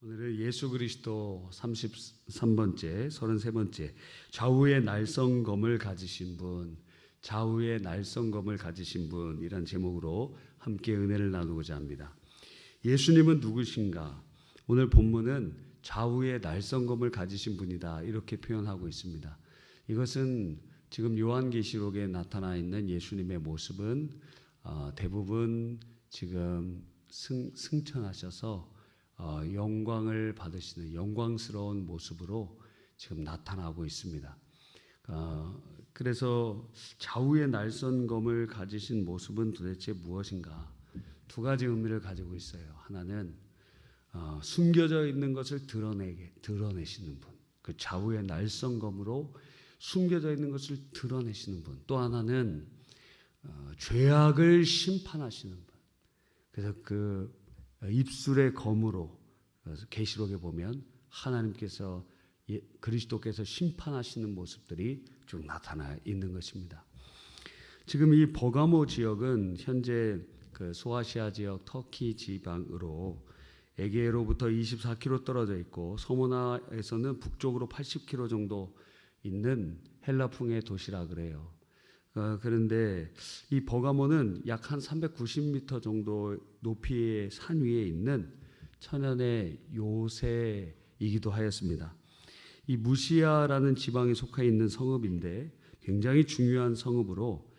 오늘은 예수 그리스도 33번째, 33번째 좌우의 날성검을 가지신 분, 좌우의 날성검을 가지신 분이란 제목으로 함께 은혜를 나누고자 합니다. 예수님은 누구신가? 오늘 본문은 좌우의 날성검을 가지신 분이다 이렇게 표현하고 있습니다. 이것은 지금 요한계시록에 나타나 있는 예수님의 모습은 대부분 지금 승천하셔서 영광을 받으시는 영광스러운 모습으로 지금 나타나고 있습니다. 그래서 좌우의 날성검을 가지신 모습은 도대체 무엇인가? 두 가지 의미를 가지고 있어요. 하나는 숨겨져 있는 것을 드러내시는 분, 그 좌우의 날성검으로 숨겨져 있는 것을 드러내시는 분. 또 하나는 죄악을 심판하시는 분. 그래서 그 입술의 검으로 계시록에 보면 하나님께서 그리스도께서 심판하시는 모습들이 쭉 나타나 있는 것입니다. 지금 이 버가모 지역은 현재 그 소아시아 지역 터키 지방으로 에게로부터 24km 떨어져 있고 서모나에서는 북쪽으로 80km 정도 있는 헬라풍의 도시라 그래요. 그런데 이 버가모는 약 한 390m 정도 높이의 산 위에 있는 천연의 요새이기도 하였습니다. 이 무시아라는 지방에 속해 있는 성읍인데 굉장히 중요한 성읍으로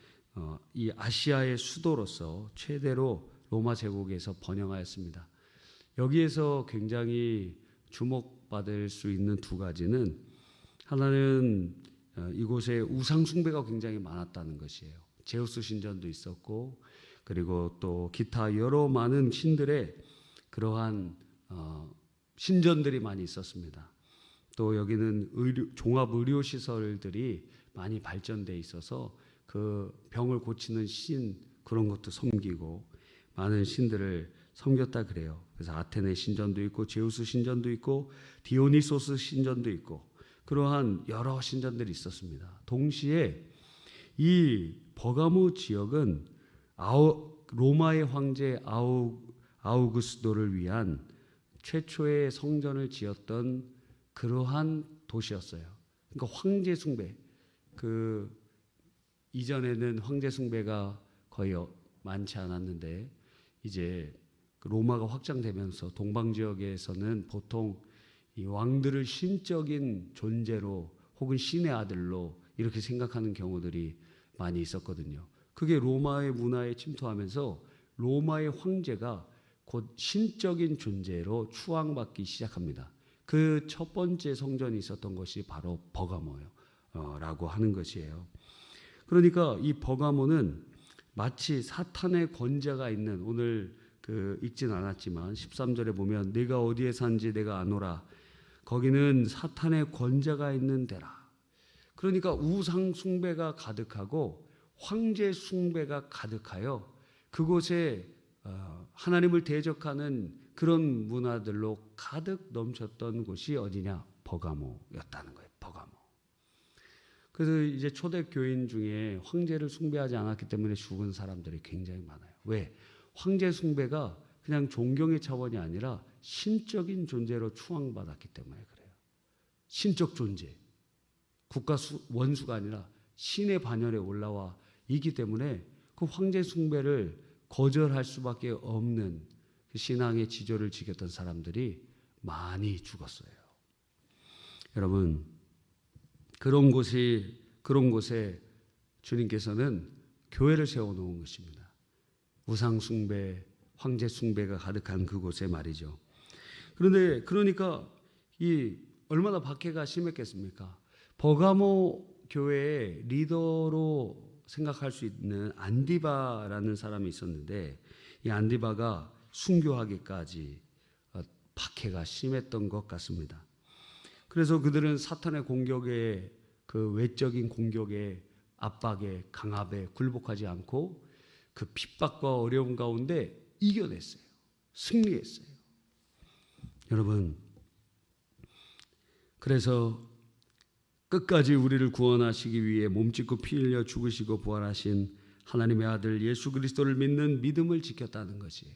이 아시아의 수도로서 최대로 로마 제국에서 번영하였습니다. 여기에서 굉장히 주목받을 수 있는 두 가지는, 하나는 이곳에 우상 숭배가 굉장히 많았다는 것이에요. 제우스 신전도 있었고, 그리고 또 기타 여러 많은 신들의 그러한 신전들이 많이 있었습니다. 또 여기는 종합 의료 시설들이 많이 발전돼 있어서 그 병을 고치는 신 그런 것도 섬기고 많은 신들을 섬겼다 그래요. 그래서 아테네 신전도 있고 제우스 신전도 있고 디오니소스 신전도 있고 그러한 여러 신전들이 있었습니다. 동시에 이 버가모 지역은 로마의 황제 아우구스도를 위한 최초의 성전을 지었던 그러한 도시였어요. 그러니까 황제 숭배, 그 이전에는 황제 숭배가 거의 많지 않았는데 이제 로마가 확장되면서 동방 지역에서는 보통 이 왕들을 신적인 존재로 혹은 신의 아들로 이렇게 생각하는 경우들이 많이 있었거든요. 그게 로마의 문화에 침투하면서 로마의 황제가 곧 신적인 존재로 추앙받기 시작합니다. 그 첫 번째 성전이 있었던 것이 바로 버가모라고 하는 것이에요. 그러니까 이 버가모는 마치 사탄의 권자가 있는, 오늘 읽진 않았지만 13절에 보면 네가 어디에 산지 내가 아노라, 거기는 사탄의 권자가 있는 데라. 그러니까 우상 숭배가 가득하고 황제 숭배가 가득하여 그곳에 하나님을 대적하는 그런 문화들로 가득 넘쳤던 곳이 어디냐? 버가모였다는 거예요. 버가모. 그래서 이제 초대 교인 중에 황제를 숭배하지 않았기 때문에 죽은 사람들이 굉장히 많아요. 왜? 황제 숭배가 그냥 존경의 차원이 아니라 신적인 존재로 추앙받았기 때문에 그래요. 신적 존재, 국가 원수가 아니라 신의 반열에 올라와 있기 때문에 그 황제 숭배를 거절할 수밖에 없는 그 신앙의 지조를 지켰던 사람들이 많이 죽었어요. 여러분, 그런 곳에 주님께서는 교회를 세워놓은 것입니다. 우상 숭배, 황제 숭배가 가득한 그곳에 말이죠. 그런데 그러니까 이 얼마나 박해가 심했겠습니까? 버가모 교회의 리더로 생각할 수 있는 안디바라는 사람이 있었는데 이 안디바가 순교하기까지 박해가 심했던 것 같습니다. 그래서 그들은 사탄의 공격에, 그 외적인 공격에, 압박에, 강압에 굴복하지 않고 그 핍박과 어려움 가운데 이겨냈어요. 승리했어요. 여러분, 그래서 끝까지 우리를 구원하시기 위해 몸짓고 피 흘려 죽으시고 부활하신 하나님의 아들 예수 그리스도를 믿는 믿음을 지켰다는 것이에요.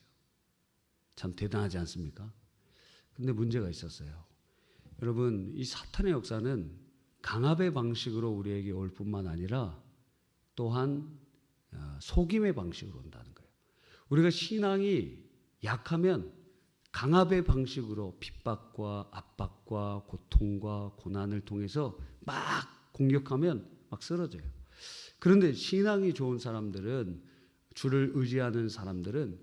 참 대단하지 않습니까? 근데 문제가 있었어요. 여러분, 이 사탄의 역사는 강압의 방식으로 우리에게 올 뿐만 아니라 또한 속임의 방식으로 온다는 거예요. 우리가 신앙이 약하면 강압의 방식으로 핍박과 압박과 고통과 고난을 통해서 막 공격하면 막 쓰러져요. 그런데 신앙이 좋은 사람들은, 주를 의지하는 사람들은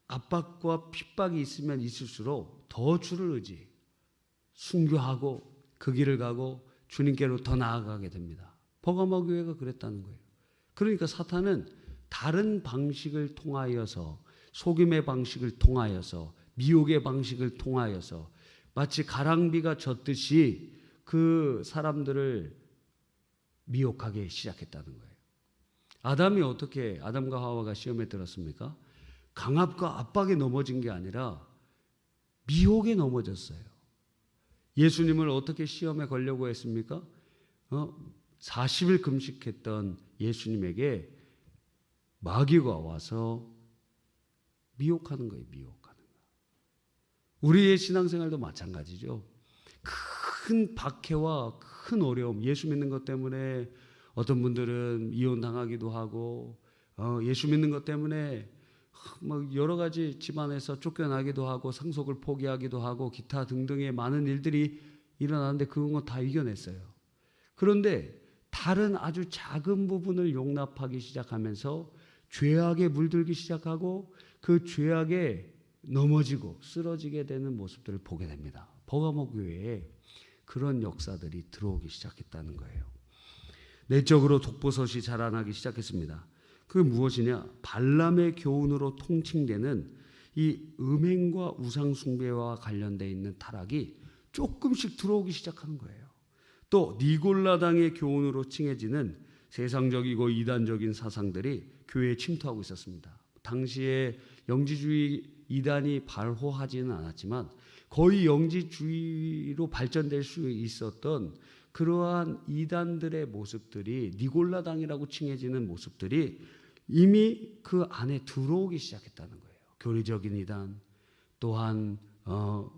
압박과 핍박이 있으면 있을수록 더 주를 의지해요. 순교하고 그 길을 가고 주님께로 더 나아가게 됩니다. 버가모 교회가 그랬다는 거예요. 그러니까 사탄은 다른 방식을 통하여서, 속임의 방식을 통하여서, 미혹의 방식을 통하여서 마치 가랑비가 젖듯이 그 사람들을 미혹하게 시작했다는 거예요. 아담과 하와가 시험에 들었습니까? 강압과 압박에 넘어진 게 아니라 미혹에 넘어졌어요. 예수님을 어떻게 시험에 걸려고 했습니까? 40일 금식했던 예수님에게 마귀가 와서 미혹하는 거예요. 미혹하는 거. 우리의 신앙생활도 마찬가지죠. 큰 박해와 큰 어려움, 예수 믿는 것 때문에 어떤 분들은 이혼당하기도 하고, 예수 믿는 것 때문에 여러 가지 집안에서 쫓겨나기도 하고, 상속을 포기하기도 하고, 기타 등등의 많은 일들이 일어나는데 그건 다 이겨냈어요. 그런데 다른 아주 작은 부분을 용납하기 시작하면서 죄악에 물들기 시작하고 그 죄악에 넘어지고 쓰러지게 되는 모습들을 보게 됩니다. 버가모 교회에 그런 역사들이 들어오기 시작했다는 거예요. 내적으로 독버섯이 자라나기 시작했습니다. 그게 무엇이냐? 발람의 교훈으로 통칭되는 이 음행과 우상 숭배와 관련되어 있는 타락이 조금씩 들어오기 시작하는 거예요. 또 니골라당의 교훈으로 칭해지는 세상적이고 이단적인 사상들이 교회에 침투하고 있었습니다. 당시에 영지주의 이단이 발호하지는 않았지만 거의 영지주의로 발전될 수 있었던 그러한 이단들의 모습들이, 니골라당이라고 칭해지는 모습들이 이미 그 안에 들어오기 시작했다는 거예요. 교리적인 이단, 또한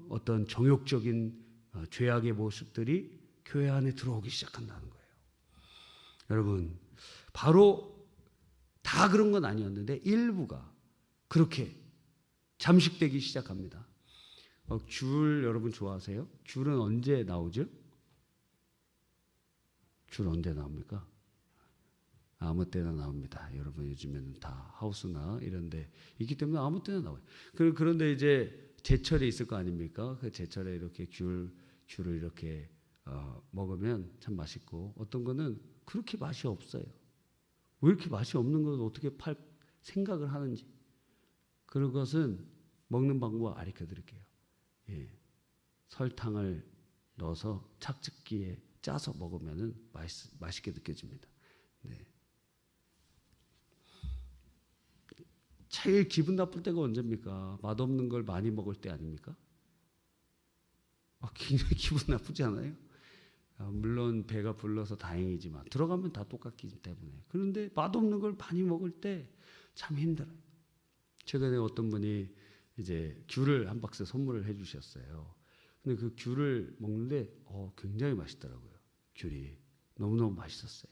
어떤 정욕적인 죄악의 모습들이 교회 안에 들어오기 시작한다는 거예요. 여러분, 바로 다 그런 건 아니었는데 일부가 그렇게 잠식되기 시작합니다. 귤 여러분 좋아하세요? 귤은 언제 나오죠? 귤 언제 나옵니까? 아무 때나 나옵니다. 여러분 요즘에는 다 하우스나 이런 데 있기 때문에 아무 때나 나와요. 그런데 이제 제철이 있을 거 아닙니까? 그 제철에 이렇게 귤을 이렇게 먹으면 참 맛있고, 어떤 거는 그렇게 맛이 없어요. 왜 이렇게 맛이 없는 걸 어떻게 팔 생각을 하는지, 그런 것은 먹는 방법을 가르쳐 드릴게요. 예. 설탕을 넣어서 착즙기에 짜서 먹으면 맛있게 느껴집니다. 네. 제일 기분 나쁠 때가 언제입니까? 맛없는 걸 많이 먹을 때 아닙니까? 굉장히 기분 나쁘지 않아요? 물론 배가 불러서 다행이지만 들어가면 다 똑같기 때문에. 그런데 맛없는 걸 많이 먹을 때 참 힘들어요. 최근에 어떤 분이 이제 귤을 한 박스 선물을 해주셨어요. 근데 그 귤을 먹는데 굉장히 맛있더라고요. 귤이 너무너무 맛있었어요.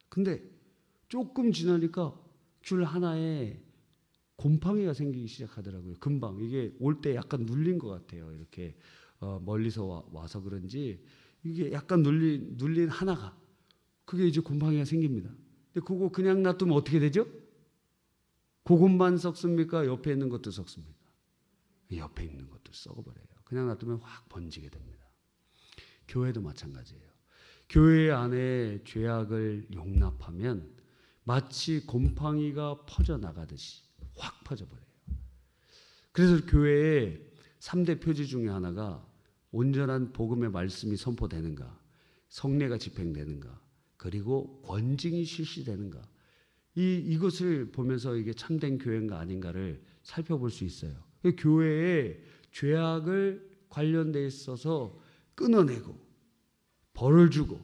근데 조금 지나니까 귤 하나에 곰팡이가 생기기 시작하더라고요. 금방 이게 올 때 약간 눌린 것 같아요. 이렇게 멀리서 와서 그런지 이게 약간 눌린 하나가, 그게 이제 곰팡이가 생깁니다. 근데 그거 그냥 놔두면 어떻게 되죠? 그것만 썩습니까? 옆에 있는 것도 썩습니까? 옆에 있는 것도 썩어버려요. 그냥 놔두면 확 번지게 됩니다. 교회도 마찬가지예요. 교회 안에 죄악을 용납하면 마치 곰팡이가 퍼져나가듯이 확 퍼져버려요. 그래서 교회의 3대 표지 중에 하나가 온전한 복음의 말씀이 선포되는가, 성례가 집행되는가, 그리고 권징이 실시되는가, 이것을 보면서 이게 참된 교회인가 아닌가를 살펴볼 수 있어요. 교회에 죄악을 관련돼 있어서 끊어내고 벌을 주고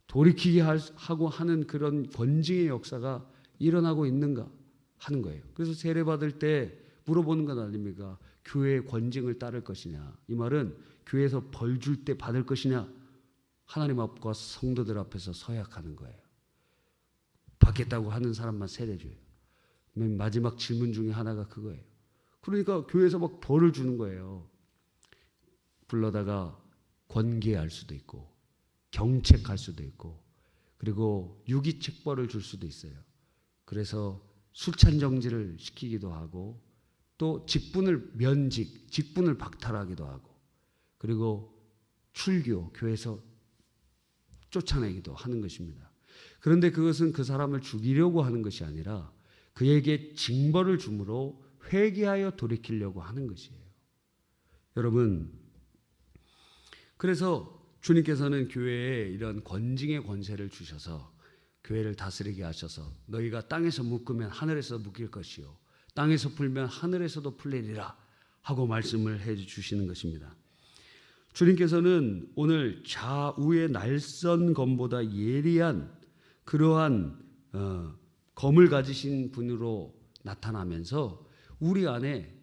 돌이키게 하고 하는 그런 권징의 역사가 일어나고 있는가 하는 거예요. 그래서 세례 받을 때 물어보는 건 아닙니까? 교회의 권징을 따를 것이냐, 이 말은 교회에서 벌 줄 때 받을 것이냐, 하나님 앞과 성도들 앞에서 서약하는 거예요. 받겠다고 하는 사람만 세례줘요. 맨 마지막 질문 중에 하나가 그거예요. 그러니까 교회에서 막 벌을 주는 거예요. 불러다가 권계할 수도 있고 경책할 수도 있고 그리고 유기책벌을 줄 수도 있어요. 그래서 술찬정지를 시키기도 하고 또 직분을 직분을 박탈하기도 하고 그리고 출교, 교회에서 쫓아내기도 하는 것입니다. 그런데 그것은 그 사람을 죽이려고 하는 것이 아니라 그에게 징벌을 주므로 회개하여 돌이키려고 하는 것이에요. 여러분, 그래서 주님께서는 교회에 이런 권징의 권세를 주셔서 교회를 다스리게 하셔서 너희가 땅에서 묶으면 하늘에서 묶일 것이요 땅에서 풀면 하늘에서도 풀리리라 하고 말씀을 해 주시는 것입니다. 주님께서는 오늘 좌우의 날선 검보다 예리한 그러한 검을 가지신 분으로 나타나면서 우리 안에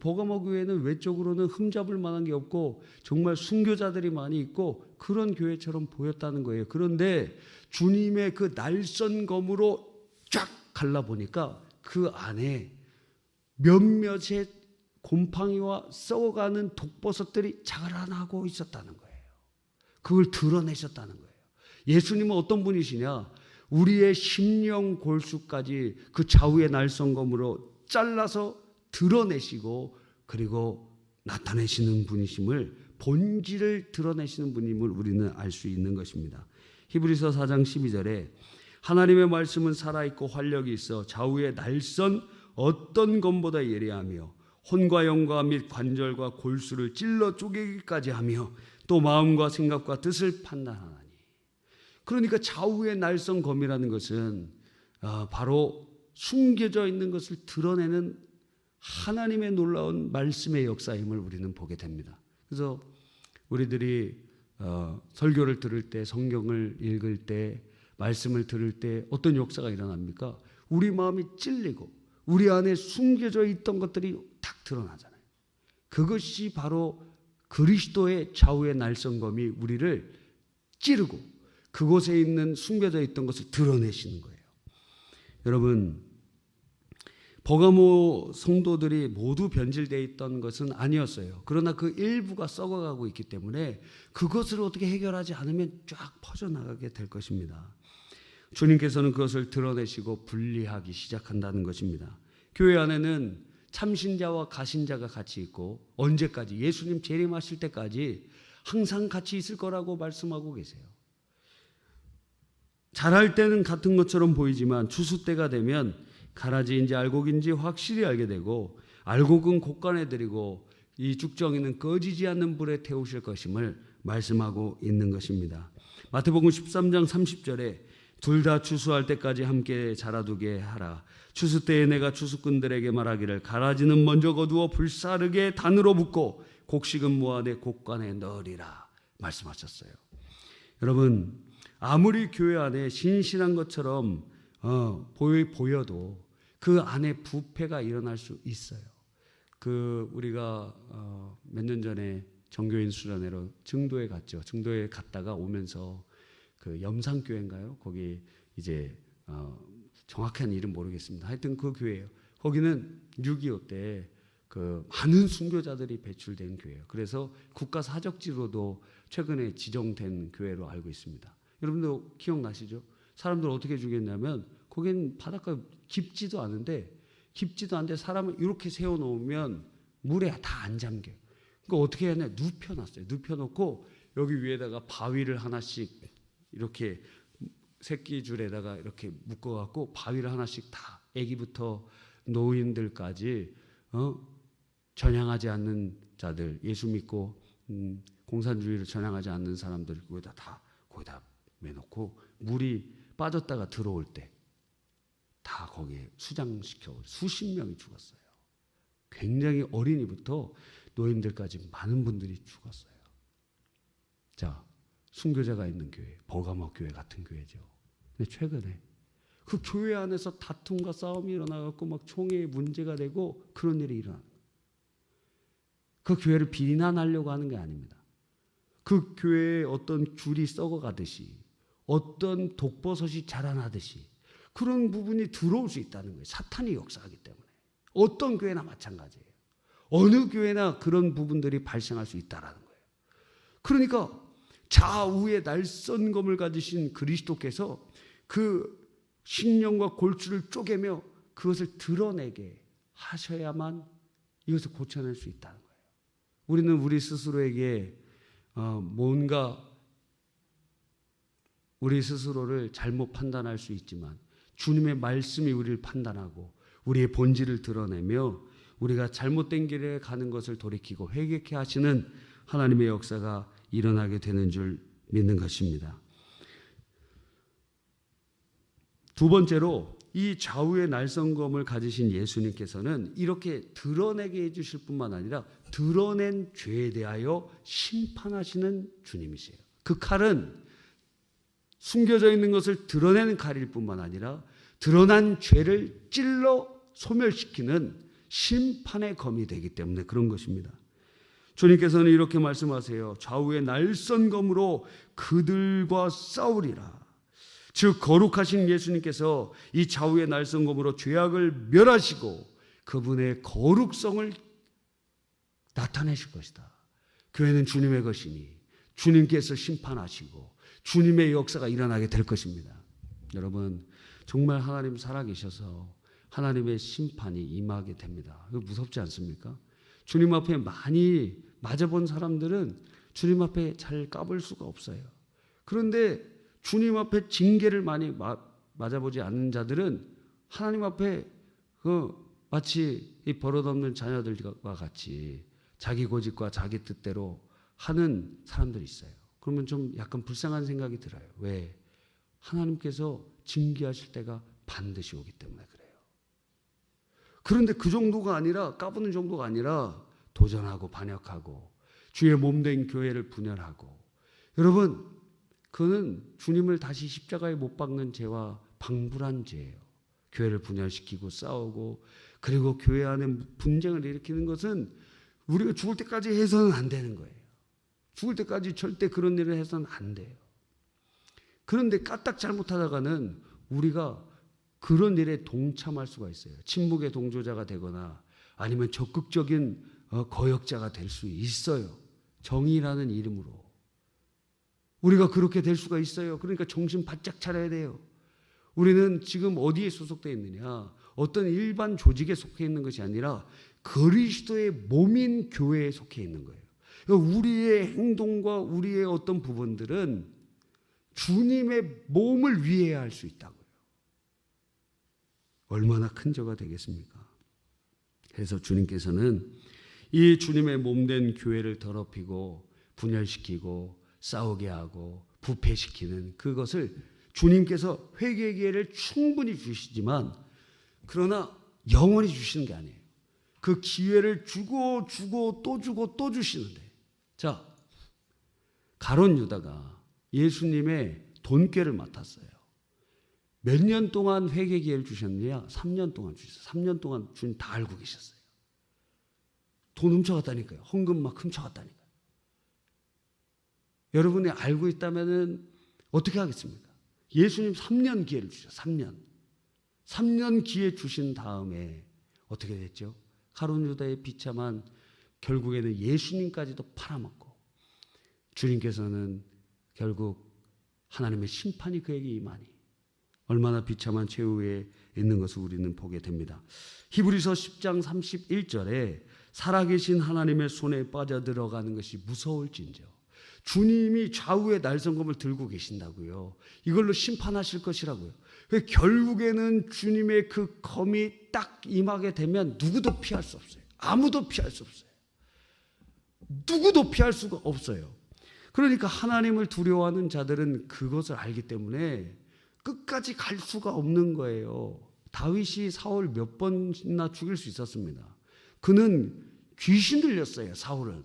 버가모 교회는 외적으로는 흠잡을 만한 게 없고 정말 순교자들이 많이 있고 그런 교회처럼 보였다는 거예요. 그런데 주님의 그 날선 검으로 쫙 갈라보니까 그 안에 몇몇의 곰팡이와 썩어가는 독버섯들이 자라나고 있었다는 거예요. 그걸 드러내셨다는 거예요. 예수님은 어떤 분이시냐? 우리의 심령 골수까지 그 좌우의 날선검으로 잘라서 드러내시고 그리고 나타내시는 분이심을, 본질을 드러내시는 분임을 우리는 알 수 있는 것입니다. 히브리서 4장 12절에 하나님의 말씀은 살아있고 활력이 있어 좌우의 날선 어떤 검보다 예리하며 혼과 영과 및 관절과 골수를 찔러 쪼개기까지 하며 또 마음과 생각과 뜻을 판단하나니. 그러니까 좌우의 날선 검이라는 것은 바로 숨겨져 있는 것을 드러내는 하나님의 놀라운 말씀의 역사임을 우리는 보게 됩니다. 그래서 우리들이 설교를 들을 때, 성경을 읽을 때, 말씀을 들을 때 어떤 역사가 일어납니까? 우리 마음이 찔리고 우리 안에 숨겨져 있던 것들이 탁 드러나잖아요. 그것이 바로 그리스도의 좌우의 날선검이 우리를 찌르고 그곳에 있는 숨겨져 있던 것을 드러내시는 거예요. 여러분, 버가모 성도들이 모두 변질되어 있던 것은 아니었어요. 그러나 그 일부가 썩어가고 있기 때문에 그것을 어떻게 해결하지 않으면 쫙 퍼져나가게 될 것입니다. 주님께서는 그것을 드러내시고 분리하기 시작한다는 것입니다. 교회 안에는 참신자와 가신자가 같이 있고 언제까지? 예수님 재림하실 때까지 항상 같이 있을 거라고 말씀하고 계세요. 잘할 때는 같은 것처럼 보이지만 추수 때가 되면 가라지인지 알곡인지 확실히 알게 되고 알곡은 곡간에 들이고 이 죽정이는 꺼지지 않는 불에 태우실 것임을 말씀하고 있는 것입니다. 마태복음 13장 30절에 둘 다 추수할 때까지 함께 자라두게 하라. 추수 때에 내가 추수꾼들에게 말하기를 가라지는 먼저 거두어 불사르게 단으로 붓고 곡식은 모아 내 곡간에 넣으리라 말씀하셨어요. 여러분, 아무리 교회 안에 신실한 것처럼 보여도 그 안에 부패가 일어날 수 있어요. 우리가 몇 년 전에 정교인 수련회로 증도에 갔죠. 증도에 갔다가 오면서 그 염산교회인가요? 거기 이제 정확한 이름 모르겠습니다. 하여튼 그 교회예요. 거기는 6.25 때 그 많은 순교자들이 배출된 교회예요. 그래서 국가 사적지로도 최근에 지정된 교회로 알고 있습니다. 여러분들 기억나시죠? 사람들 어떻게 죽였냐면 거긴 바닷가 깊지도 않은데 사람을 이렇게 세워놓으면 물에 다 안 잠겨요. 그러니까 어떻게 해야 하냐? 눕혀놨어요. 눕혀놓고 여기 위에다가 바위를 하나씩 이렇게 새끼줄에다가 이렇게 묶어갖고 바위를 하나씩 다 애기부터 노인들까지 전향하지 않는 자들, 예수 믿고 공산주의를 전향하지 않는 사람들 거기다 매놓고 물이 빠졌다가 들어올 때 다 거기에 수장시켜 수십 명이 죽었어요. 굉장히 어린이부터 노인들까지 많은 분들이 죽었어요. 자, 순교자가 있는 교회, 버가모 교회 같은 교회죠. 근데 최근에 그 교회 안에서 다툼과 싸움이 일어나갖고 막 총회에 문제가 되고 그런 일이 일어나는 거예요. 그 교회를 비난하려고 하는 게 아닙니다. 그 교회에 어떤 귤이 썩어가듯이 어떤 독버섯이 자라나듯이 그런 부분이 들어올 수 있다는 거예요. 사탄이 역사하기 때문에. 어떤 교회나 마찬가지예요. 어느 교회나 그런 부분들이 발생할 수 있다는 거예요. 그러니까 좌우의 날선검을 가지신 그리스도께서 그 신령과 골수를 쪼개며 그것을 드러내게 하셔야만 이것을 고쳐낼 수 있다는 거예요. 우리는 우리 스스로에게 뭔가 우리 스스로를 잘못 판단할 수 있지만 주님의 말씀이 우리를 판단하고 우리의 본질을 드러내며 우리가 잘못된 길에 가는 것을 돌이키고 회개케 하시는 하나님의 역사가 일어나게 되는 줄 믿는 것입니다. 두 번째로 이 좌우의 날선검을 가지신 예수님께서는 이렇게 드러내게 해주실 뿐만 아니라 드러낸 죄에 대하여 심판하시는 주님이세요. 그 칼은 숨겨져 있는 것을 드러내는 칼일 뿐만 아니라 드러난 죄를 찔러 소멸시키는 심판의 검이 되기 때문에 그런 것입니다. 주님께서는 이렇게 말씀하세요. 좌우의 날선검으로 그들과 싸우리라. 즉 거룩하신 예수님께서 이 좌우의 날선검으로 죄악을 멸하시고 그분의 거룩성을 나타내실 것이다. 교회는 주님의 것이니 주님께서 심판하시고 주님의 역사가 일어나게 될 것입니다. 여러분 정말 하나님 살아계셔서 하나님의 심판이 임하게 됩니다. 이거 무섭지 않습니까? 주님 앞에 많이 맞아본 사람들은 주님 앞에 잘 까불 수가 없어요. 그런데 주님 앞에 징계를 많이 맞아보지 않는 자들은 하나님 앞에 마치 이 버릇없는 자녀들과 같이 자기 고집과 자기 뜻대로 하는 사람들이 있어요. 그러면 좀 약간 불쌍한 생각이 들어요. 왜? 하나님께서 징계하실 때가 반드시 오기 때문에 그래요. 그런데 그 정도가 아니라 까부는 정도가 아니라 도전하고 반역하고 주의 몸된 교회를 분열하고 여러분 그는 주님을 다시 십자가에 못 박는 죄와 방불한 죄예요. 교회를 분열시키고 싸우고 그리고 교회 안에 분쟁을 일으키는 것은 우리가 죽을 때까지 해서는 안 되는 거예요. 죽을 때까지 절대 그런 일을 해서는 안 돼요. 그런데 까딱 잘못하다가는 우리가 그런 일에 동참할 수가 있어요. 침묵의 동조자가 되거나 아니면 적극적인 거역자가 될 수 있어요. 정의라는 이름으로. 우리가 그렇게 될 수가 있어요. 그러니까 정신 바짝 차려야 돼요. 우리는 지금 어디에 소속되어 있느냐? 어떤 일반 조직에 속해 있는 것이 아니라 그리스도의 몸인 교회에 속해 있는 거예요. 우리의 행동과 우리의 어떤 부분들은 주님의 몸을 위해야 할 수 있다고요. 얼마나 큰 죄가 되겠습니까? 그래서 주님께서는 이 주님의 몸된 교회를 더럽히고 분열시키고 싸우게 하고 부패시키는 그것을 주님께서 회개의 기회를 충분히 주시지만 그러나 영원히 주시는 게 아니에요. 그 기회를 주고 또 주시는데 자 가룟 유다가 예수님의 돈꾀를 맡았어요. 몇 년 동안 회개 기회를 주셨느냐? 3년 동안 주셨어요. 3년 동안 주님 다 알고 계셨어요. 돈 훔쳐갔다니까요. 헌금 막 훔쳐갔다니까요. 여러분이 알고 있다면 어떻게 하겠습니까? 예수님 3년 기회를 주셨어요. 3년 기회 주신 다음에 어떻게 됐죠? 가룟 유다의 비참한 결국에는 예수님까지도 팔아먹고 주님께서는 결국 하나님의 심판이 그에게 임하니 얼마나 비참한 최후에 있는 것을 우리는 보게 됩니다. 히브리서 10장 31절에 살아계신 하나님의 손에 빠져들어가는 것이 무서울진저 주님이 좌우의 날선검을 들고 계신다고요. 이걸로 심판하실 것이라고요. 결국에는 주님의 그 검이 딱 임하게 되면 누구도 피할 수 없어요. 아무도 피할 수 없어요. 누구도 피할 수가 없어요. 그러니까 하나님을 두려워하는 자들은 그것을 알기 때문에 끝까지 갈 수가 없는 거예요. 다윗이 사울 몇 번이나 죽일 수 있었습니다. 그는 귀신 들렸어요. 사울은.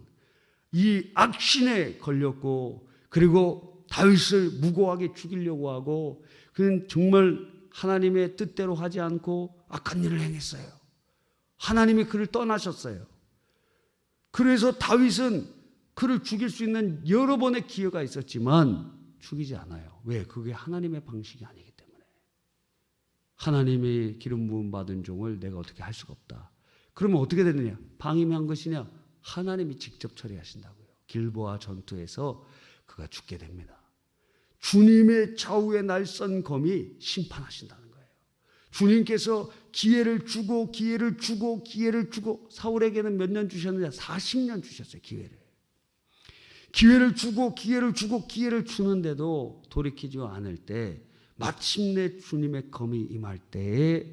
이 악신에 걸렸고 그리고 다윗을 무고하게 죽이려고 하고 그는 정말 하나님의 뜻대로 하지 않고 악한 일을 행했어요. 하나님이 그를 떠나셨어요. 그래서 다윗은 그를 죽일 수 있는 여러 번의 기회가 있었지만 죽이지 않아요. 왜? 그게 하나님의 방식이 아니기 때문에. 하나님의 기름 부음 받은 종을 내가 어떻게 할 수가 없다. 그러면 어떻게 되느냐? 방임한 것이냐? 하나님이 직접 처리하신다고요. 길보아 전투에서 그가 죽게 됩니다. 주님의 좌우에 날선 검이 심판하신다는 거예요. 주님께서 기회를 주고 기회를 주고 기회를 주고, 사울에게는 몇 년 주셨느냐? 40년 주셨어요. 기회를 주고 기회를 주고 기회를 주는데도 돌이키지 않을 때, 마침내 주님의 검이 임할 때에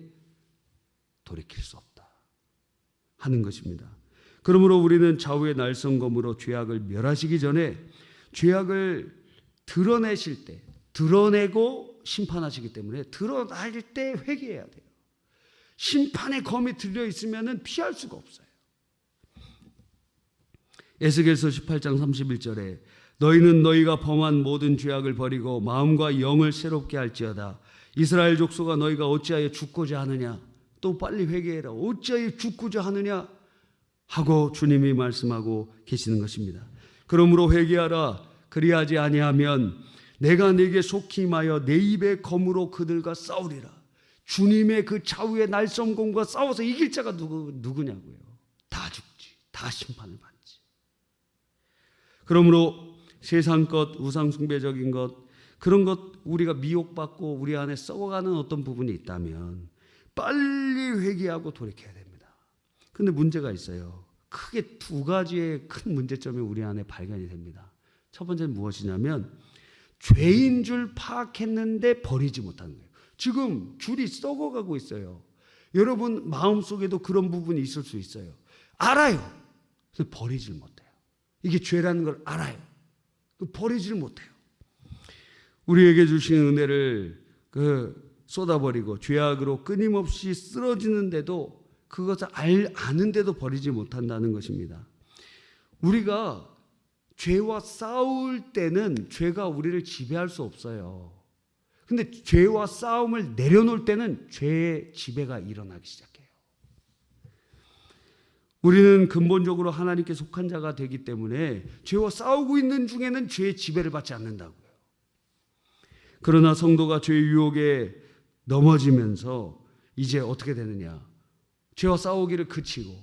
돌이킬 수 없다 하는 것입니다. 그러므로 우리는 좌우의 날성검으로 죄악을 멸하시기 전에 죄악을 드러내실 때, 드러내고 심판하시기 때문에 드러날 때 회개해야 돼요. 심판의 검이 들려있으면 피할 수가 없어요. 에스겔서 18장 31절에 너희는 너희가 범한 모든 죄악을 버리고 마음과 영을 새롭게 할지어다. 이스라엘 족속아, 너희가 어찌하여 죽고자 하느냐? 또 빨리 회개해라. 어찌하여 죽고자 하느냐? 하고 주님이 말씀하고 계시는 것입니다. 그러므로 회개하라. 그리하지 아니하면 내가 네게 속히 임하여 내 입의 검으로 그들과 싸우리라. 주님의 그 좌우의 날성검과 싸워서 이길 자가 누구냐고요. 다 죽지. 다 심판을 받지. 그러므로 세상 것, 우상 숭배적인 것, 그런 것 우리가 미혹받고 우리 안에 썩어가는 어떤 부분이 있다면 빨리 회개하고 돌이켜야 됩니다. 그런데 문제가 있어요. 크게 두 가지의 큰 문제점이 우리 안에 발견이 됩니다. 첫 번째는 무엇이냐면 죄인 줄 파악했는데 버리지 못하는 거예요. 지금 줄이 썩어가고 있어요. 여러분 마음속에도 그런 부분이 있을 수 있어요. 알아요. 그래서 버리질 못해요. 이게 죄라는 걸 알아요. 버리질 못해요. 우리에게 주신 은혜를 쏟아버리고 죄악으로 끊임없이 쓰러지는데도, 그것을 아는데도 버리지 못한다는 것입니다. 우리가 죄와 싸울 때는 죄가 우리를 지배할 수 없어요. 근데 죄와 싸움을 내려놓을 때는 죄의 지배가 일어나기 시작해요. 우리는 근본적으로 하나님께 속한 자가 되기 때문에 죄와 싸우고 있는 중에는 죄의 지배를 받지 않는다고요. 그러나 성도가 죄의 유혹에 넘어지면서 이제 어떻게 되느냐? 죄와 싸우기를 그치고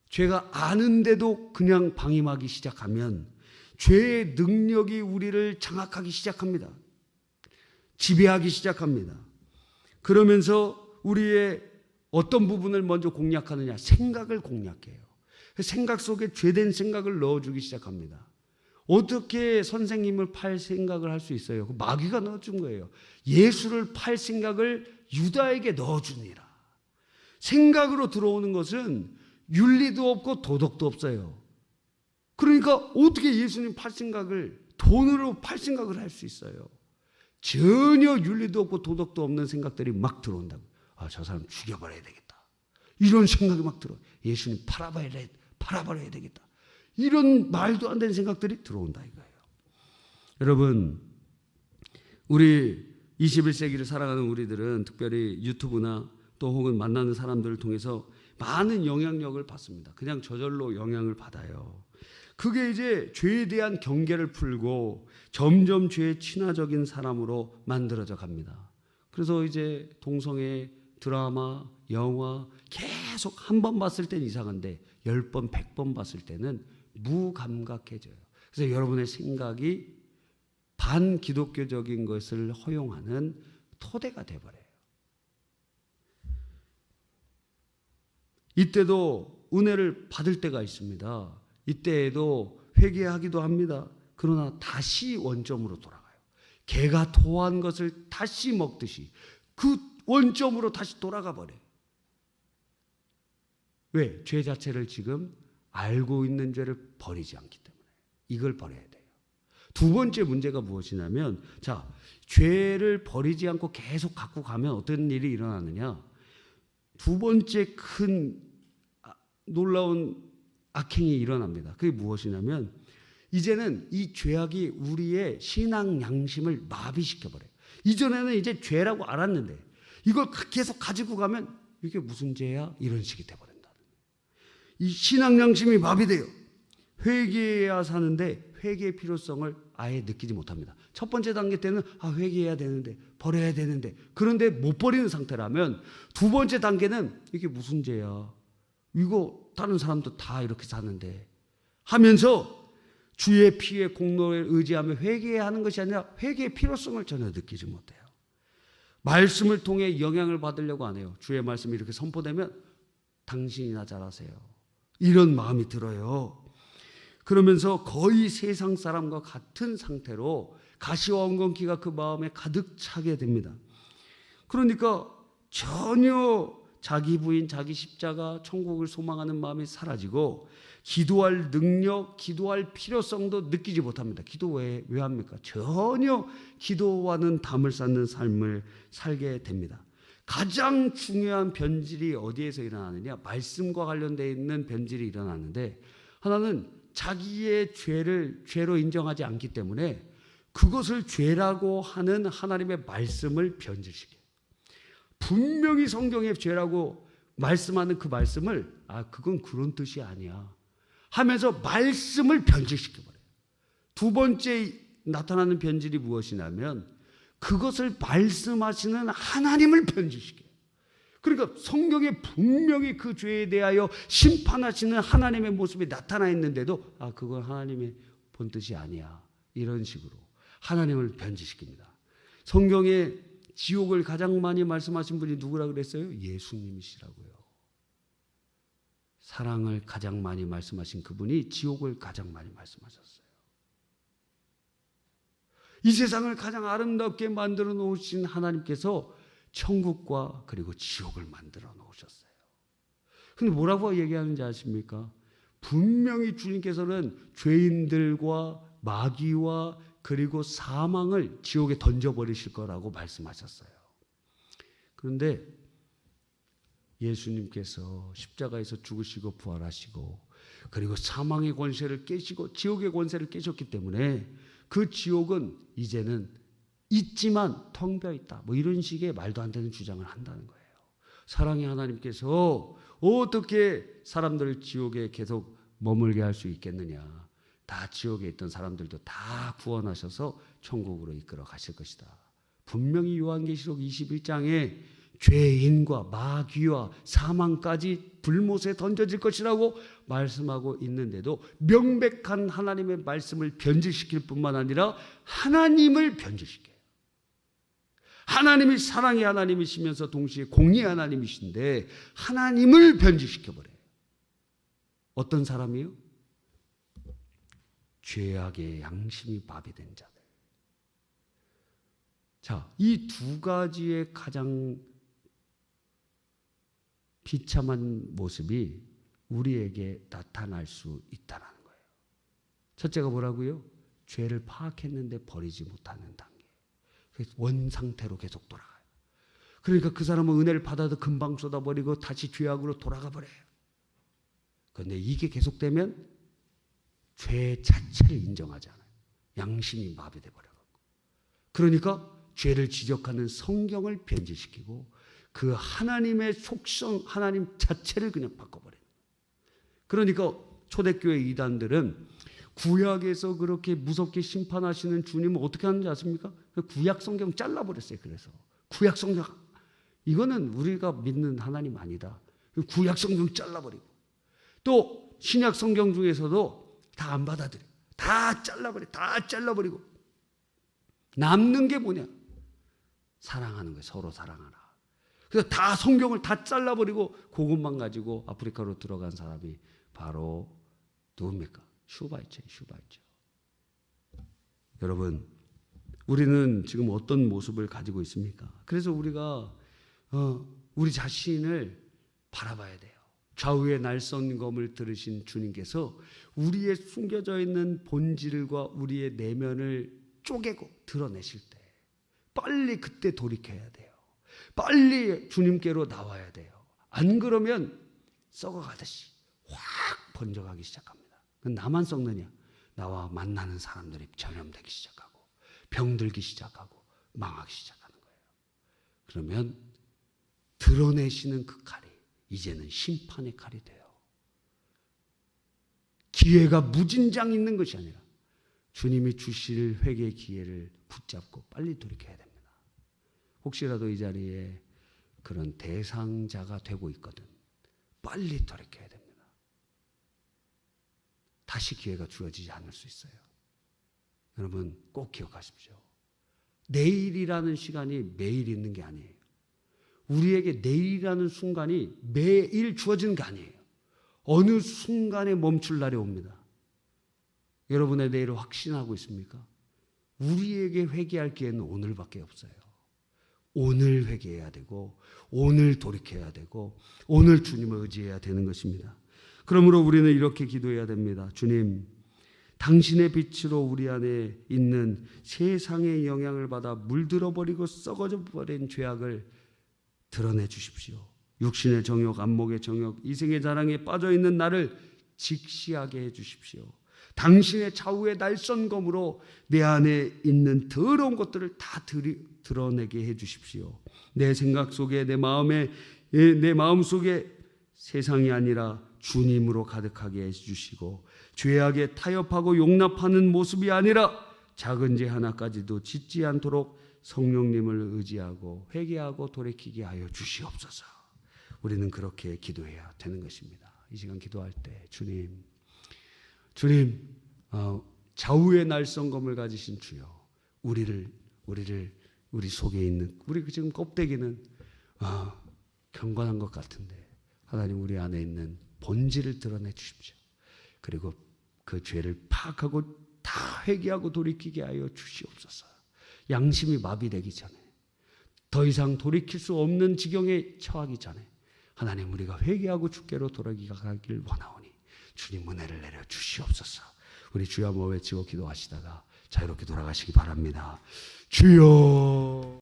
죄가 아는데도 그냥 방임하기 시작하면 죄의 능력이 우리를 장악하기 시작합니다. 지배하기 시작합니다. 그러면서 우리의 어떤 부분을 먼저 공략하느냐? 생각을 공략해요. 생각 속에 죄된 생각을 넣어주기 시작합니다. 어떻게 선생님을 팔 생각을 할 수 있어요? 마귀가 넣어준 거예요. 예수를 팔 생각을 유다에게 넣어주니라. 생각으로 들어오는 것은 윤리도 없고 도덕도 없어요. 그러니까 어떻게 예수님 팔 생각을, 돈으로 팔 생각을 할 수 있어요? 전혀 윤리도 없고 도덕도 없는 생각들이 막 들어온다고. 저 사람 죽여버려야 되겠다. 이런 생각이 막 들어. 예수님 팔아버려야 되겠다. 이런 말도 안 되는 생각들이 들어온다 이거예요. 여러분, 우리 21세기를 살아가는 우리들은 특별히 유튜브나 또 혹은 만나는 사람들을 통해서 많은 영향력을 받습니다. 그냥 저절로 영향을 받아요. 그게 이제 죄에 대한 경계를 풀고 점점 죄에 친화적인 사람으로 만들어져 갑니다. 그래서 이제 동성애, 드라마, 영화 계속 한 번 봤을 땐 이상한데 10번, 100번 봤을 때는 무감각해져요. 그래서 여러분의 생각이 반기독교적인 것을 허용하는 토대가 돼버려요. 이때도 은혜를 받을 때가 있습니다. 이때에도 회개하기도 합니다. 그러나 다시 원점으로 돌아가요. 개가 토한 것을 다시 먹듯이 그 원점으로 다시 돌아가 버려요. 왜? 죄 자체를 지금 알고 있는 죄를 버리지 않기 때문에. 이걸 버려야 돼요. 두 번째 문제가 무엇이냐면, 죄를 버리지 않고 계속 갖고 가면 어떤 일이 일어나느냐? 두 번째 큰 놀라운 악행이 일어납니다. 그게 무엇이냐면, 이제는 이 죄악이 우리의 신앙 양심을 마비시켜버려요. 이전에는 이제 죄라고 알았는데 이걸 계속 가지고 가면 이게 무슨 죄야? 이런 식이 돼버린다. 이 신앙 양심이 마비돼요. 회개해야 사는데 회개의 필요성을 아예 느끼지 못합니다. 첫 번째 단계 때는 회개해야 되는데, 버려야 되는데, 그런데 못 버리는 상태라면 두 번째 단계는 이게 무슨 죄야, 이거 다른 사람도 다 이렇게 사는데 하면서 주의 피의 공로에 의지하며 회개해야 하는 것이 아니라 회개의 필요성을 전혀 느끼지 못해요. 말씀을 통해 영향을 받으려고 안 해요. 주의 말씀이 이렇게 선포되면 당신이나 잘하세요, 이런 마음이 들어요. 그러면서 거의 세상 사람과 같은 상태로 가시와 엉겅퀴가 그 마음에 가득 차게 됩니다. 그러니까 전혀 자기 부인, 자기 십자가, 천국을 소망하는 마음이 사라지고 기도할 능력, 기도할 필요성도 느끼지 못합니다. 기도 왜 합니까? 전혀 기도와는 담을 쌓는 삶을 살게 됩니다. 가장 중요한 변질이 어디에서 일어나느냐? 말씀과 관련되어 있는 변질이 일어나는데, 하나는 자기의 죄를 죄로 인정하지 않기 때문에 그것을 죄라고 하는 하나님의 말씀을 변질시켜요. 분명히 성경에 죄라고 말씀하는 그 말씀을 그건 그런 뜻이 아니야 하면서 말씀을 변질시켜버려요. 두 번째 나타나는 변질이 무엇이냐면 그것을 말씀하시는 하나님을 변질시켜요. 그러니까 성경에 분명히 그 죄에 대하여 심판하시는 하나님의 모습이 나타나 있는데도 그건 하나님의 본 뜻이 아니야, 이런 식으로 하나님을 변질시킵니다. 성경에 지옥을 가장 많이 말씀하신 분이 누구라 그랬어요? 예수님이시라고요. 사랑을 가장 많이 말씀하신 그분이 지옥을 가장 많이 말씀하셨어요. 이 세상을 가장 아름답게 만들어 놓으신 하나님께서 천국과 그리고 지옥을 만들어 놓으셨어요. 근데 뭐라고 얘기하는지 아십니까? 분명히 주님께서는 죄인들과 마귀와 그리고 사망을 지옥에 던져버리실 거라고 말씀하셨어요. 그런데 예수님께서 십자가에서 죽으시고 부활하시고 그리고 사망의 권세를 깨시고 지옥의 권세를 깨셨기 때문에 그 지옥은 이제는 있지만 텅 비어 있다, 이런 식의 말도 안 되는 주장을 한다는 거예요. 사랑의 하나님께서 어떻게 사람들을 지옥에 계속 머물게 할 수 있겠느냐. 다 지옥에 있던 사람들도 다 구원하셔서 천국으로 이끌어 가실 것이다. 분명히 요한계시록 21장에 죄인과 마귀와 사망까지 불못에 던져질 것이라고 말씀하고 있는데도 명백한 하나님의 말씀을 변질시킬 뿐만 아니라 하나님을 변질시켜요. 하나님이 사랑의 하나님이시면서 동시에 공의의 하나님이신데 하나님을 변질시켜버려요. 어떤 사람이요? 죄악의 양심이 마비된 자들. 자, 이 두 가지의 가장 비참한 모습이 우리에게 나타날 수 있다는 거예요. 첫째가 뭐라고요? 죄를 파악했는데 버리지 못하는 단계. 원 상태로 계속 돌아가요. 그러니까 그 사람은 은혜를 받아도 금방 쏟아버리고 다시 죄악으로 돌아가 버려요. 그런데 이게 계속되면 죄 자체를 인정하지 않아요. 양심이 마비돼 버려요. 그러니까 죄를 지적하는 성경을 변질시키고 그 하나님의 속성, 하나님 자체를 그냥 바꿔버려요. 그러니까 초대교회 이단들은 구약에서 그렇게 무섭게 심판하시는 주님은 어떻게 하는지 아십니까? 구약 성경 잘라버렸어요. 그래서 구약 성경 이거는 우리가 믿는 하나님 아니다. 구약 성경 잘라버리고 또 신약 성경 중에서도 다 안 받아들여. 다 잘라버리고 남는 게 뭐냐? 사랑하는 거예요. 서로 사랑하라. 그래서 다 성경을 다 잘라버리고 그것만 가지고 아프리카로 들어간 사람이 바로 누굽니까? 슈바이처예요. 슈바이처. 여러분, 우리는 지금 어떤 모습을 가지고 있습니까? 그래서 우리가 우리 자신을 바라봐야 돼요. 좌우의 날선검을 들으신 주님께서 우리의 숨겨져 있는 본질과 우리의 내면을 쪼개고 드러내실 때 빨리 그때 돌이켜야 돼요. 빨리 주님께로 나와야 돼요. 안 그러면 썩어가듯이 확 번져가기 시작합니다. 나만 썩느냐? 나와 만나는 사람들이 전염되기 시작하고 병들기 시작하고 망하기 시작하는 거예요. 그러면 드러내시는 그 칼이 이제는 심판의 칼이 돼요. 기회가 무진장 있는 것이 아니라 주님이 주실 회개의 기회를 붙잡고 빨리 돌이켜야 됩니다. 혹시라도 이 자리에 그런 대상자가 되고 있거든 빨리 돌이켜야 됩니다. 다시 기회가 주어지지 않을 수 있어요. 여러분 꼭 기억하십시오. 내일이라는 시간이 매일 있는 게 아니에요. 우리에게 내일이라는 순간이 매일 주어지는 게 아니에요. 어느 순간에 멈출 날이 옵니다. 여러분의 내일을 확신하고 있습니까? 우리에게 회개할 기회는 오늘밖에 없어요. 오늘 회개해야 되고 오늘 돌이켜야 되고 오늘 주님을 의지해야 되는 것입니다. 그러므로 우리는 이렇게 기도해야 됩니다. 주님, 당신의 빛으로 우리 안에 있는 세상의 영향을 받아 물들어버리고 썩어져 버린 죄악을 드러내 주십시오. 육신의 정욕, 안목의 정욕, 이생의 자랑에 빠져있는 나를 직시하게 해 주십시오. 당신의 좌우의 날선검으로 내 안에 있는 더러운 것들을 다 드러내게 해 주십시오. 내 생각 속에 내 마음 속에 세상이 아니라 주님으로 가득하게 해 주시고 죄악에 타협하고 용납하는 모습이 아니라 작은 죄 하나까지도 짓지 않도록 성령님을 의지하고 회개하고 돌이키게 하여 주시옵소서. 우리는 그렇게 기도해야 되는 것입니다. 이 시간 기도할 때 주님 좌우의 날성검을 가지신 주여 우리 속에 있는 우리 지금 껍데기는 경건한 것 같은데 하나님 우리 안에 있는 본질을 드러내 주십시오. 그리고 그 죄를 파악하고 다 회개하고 돌이키게 하여 주시옵소서. 양심이 마비되기 전에 더 이상 돌이킬 수 없는 지경에 처하기 전에 하나님 우리가 회개하고 주께로 돌아가길 원하오니 주님 은혜를 내려 주시옵소서. 우리 주여 한번 외치고 기도하시다가 자유롭게 돌아가시기 바랍니다. 주여.